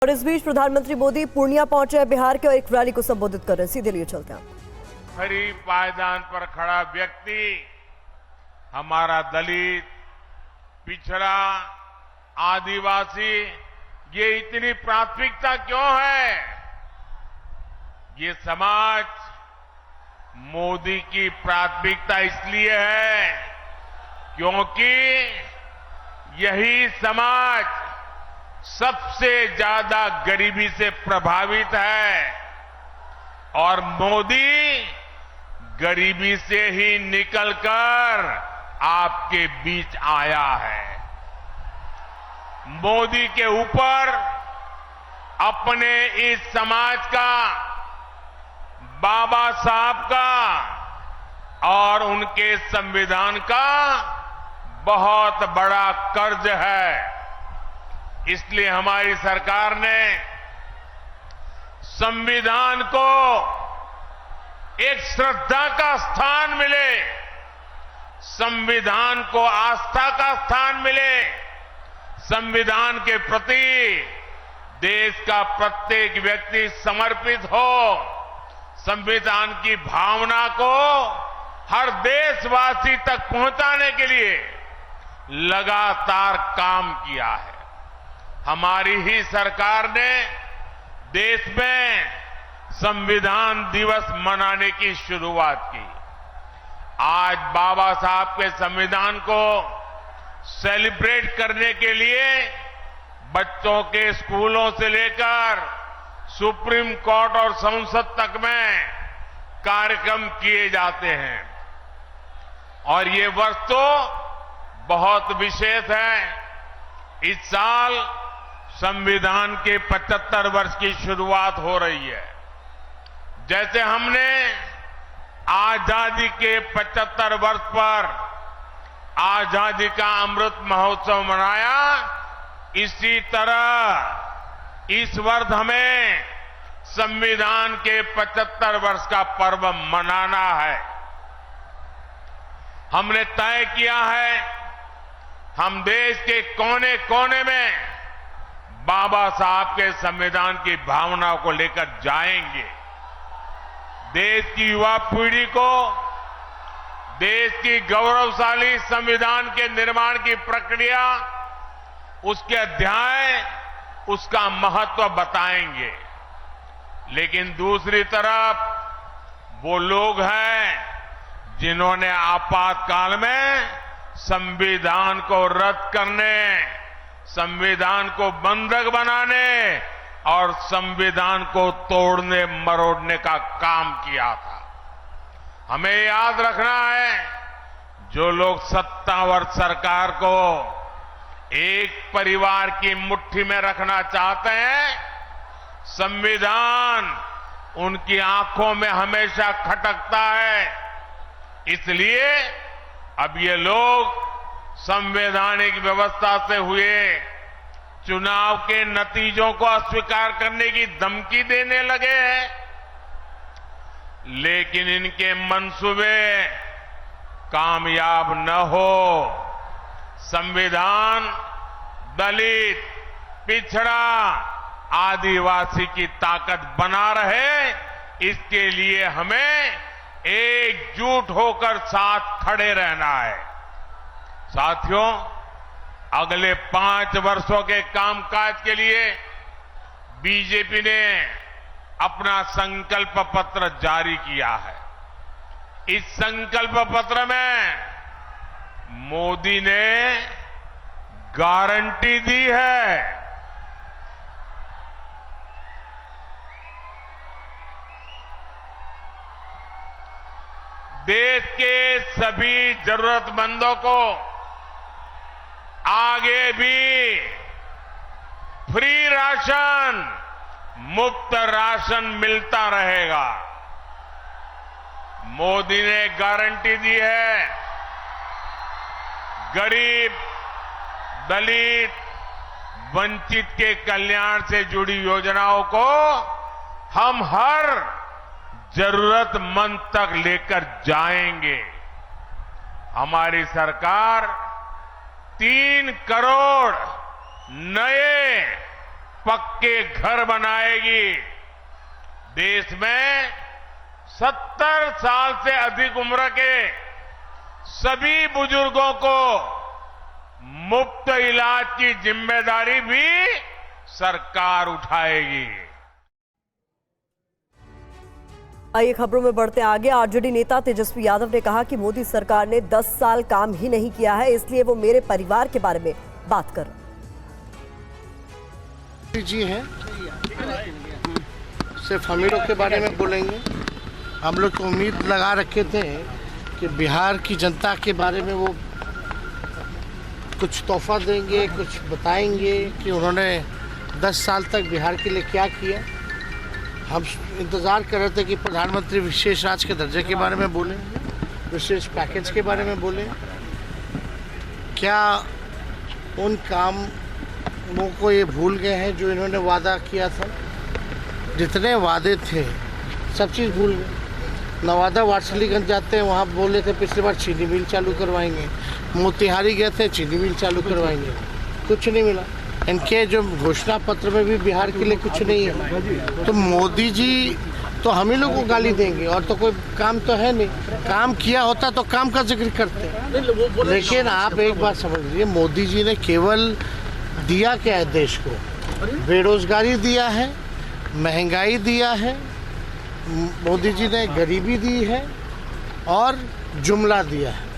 और इस बीच प्रधानमंत्री मोदी पूर्णिया पहुंचे हैं बिहार के और एक रैली को संबोधित कर रहे हैं। सीधे लिए चलते हैं। खरी पायदान पर खड़ा व्यक्ति हमारा दलित, पिछड़ा, आदिवासी, ये इतनी प्राथमिकता क्यों है? ये समाज मोदी की प्राथमिकता इसलिए है क्योंकि यही समाज सबसे ज्यादा गरीबी से प्रभावित है और मोदी गरीबी से ही निकलकर आपके बीच आया है। मोदी के ऊपर अपने इस समाज का, बाबा साहब का और उनके संविधान का बहुत बड़ा कर्ज है। इसलिए हमारी सरकार ने संविधान को एक श्रद्धा का स्थान मिले, संविधान को आस्था का स्थान मिले, संविधान के प्रति देश का प्रत्येक व्यक्ति समर्पित हो, संविधान की भावना को हर देशवासी तक पहुंचाने के लिए लगातार काम किया है। हमारी ही सरकार ने देश में संविधान दिवस मनाने की शुरुआत की। आज बाबा साहब के संविधान को सेलिब्रेट करने के लिए बच्चों के स्कूलों से लेकर सुप्रीम कोर्ट और संसद तक में कार्यक्रम किए जाते हैं और ये वर्ष तो बहुत विशेष है। इस साल संविधान के 75 वर्ष की शुरुआत हो रही है। जैसे हमने आजादी के 75 वर्ष पर आजादी का अमृत महोत्सव मनाया, इसी तरह इस वर्ष हमें संविधान के 75 वर्ष का पर्व मनाना है। हमने तय किया है हम देश के कोने कोने में बाबा साहब के संविधान की भावना को लेकर जाएंगे। देश की युवा पीढ़ी को देश की गौरवशाली संविधान के निर्माण की प्रक्रिया, उसके अध्याय, उसका महत्व बताएंगे। लेकिन दूसरी तरफ वो लोग हैं जिन्होंने आपातकाल में संविधान को रद्द करने, संविधान को बंधक बनाने और संविधान को तोड़ने मरोड़ने का काम किया था। हमें याद रखना है, जो लोग सत्तावर सरकार को एक परिवार की मुट्ठी में रखना चाहते हैं, संविधान उनकी आंखों में हमेशा खटकता है। इसलिए अब ये लोग संवैधानिक व्यवस्था से हुए चुनाव के नतीजों को अस्वीकार करने की धमकी देने लगे हैं। लेकिन इनके मंसूबे कामयाब न हो। संविधान दलित, पिछड़ा, आदिवासी की ताकत बना रहे, इसके लिए हमें एकजुट होकर साथ खड़े रहना है। साथियों, अगले 5 वर्षों के कामकाज के लिए बीजेपी ने अपना संकल्प पत्र जारी किया है। इस संकल्प पत्र में मोदी ने गारंटी दी है देश के सभी जरूरतमंदों को आगे भी फ्री राशन, मुफ्त राशन मिलता रहेगा। मोदी ने गारंटी दी है गरीब, दलित, वंचित के कल्याण से जुड़ी योजनाओं को हम हर जरूरतमंद तक लेकर जाएंगे। हमारी सरकार 3 करोड़ नए पक्के घर बनाएगी। देश में 70 साल से अधिक उम्र के सभी बुजुर्गों को मुफ्त इलाज की जिम्मेदारी भी सरकार उठाएगी। आइए खबरों में बढ़ते आगे। आरजेडी नेता तेजस्वी यादव ने कहा कि मोदी सरकार ने 10 साल काम ही नहीं किया है, इसलिए वो मेरे परिवार के बारे में बात कर जी हैं, सिर्फ हम ही लोग के बारे में बोलेंगे। हम लोग को उम्मीद लगा रखे थे कि बिहार की जनता के बारे में वो कुछ तोहफा देंगे, कुछ बताएंगे कि उन्होंने 10 साल तक बिहार के लिए क्या किया। हम इंतज़ार कर रहे थे कि प्रधानमंत्री विशेष राज्य के दर्जे के बारे में बोलें, विशेष पैकेज के बारे में बोलें। क्या उन कामों को ये भूल गए हैं जो इन्होंने वादा किया था? जितने वादे थे सब चीज़ भूल गए। नवादा वारसलीगंज जाते हैं, वहाँ बोले थे पिछली बार चीनी मिल चालू करवाएंगे। मोतिहारी गए थे, चीनी मिल चालू करवाएंगे, कुछ नहीं मिला। इनके जो घोषणा पत्र में भी बिहार के लिए कुछ नहीं है। तो मोदी जी तो हम ही लोग को गाली देंगे, और तो कोई काम तो है नहीं। काम किया होता तो काम का जिक्र करते। लेकिन आप एक बात समझ लीजिए, मोदी जी ने केवल दिया क्या है देश को? बेरोजगारी दिया है, महंगाई दिया है, मोदी जी ने गरीबी दी है और जुमला दिया है।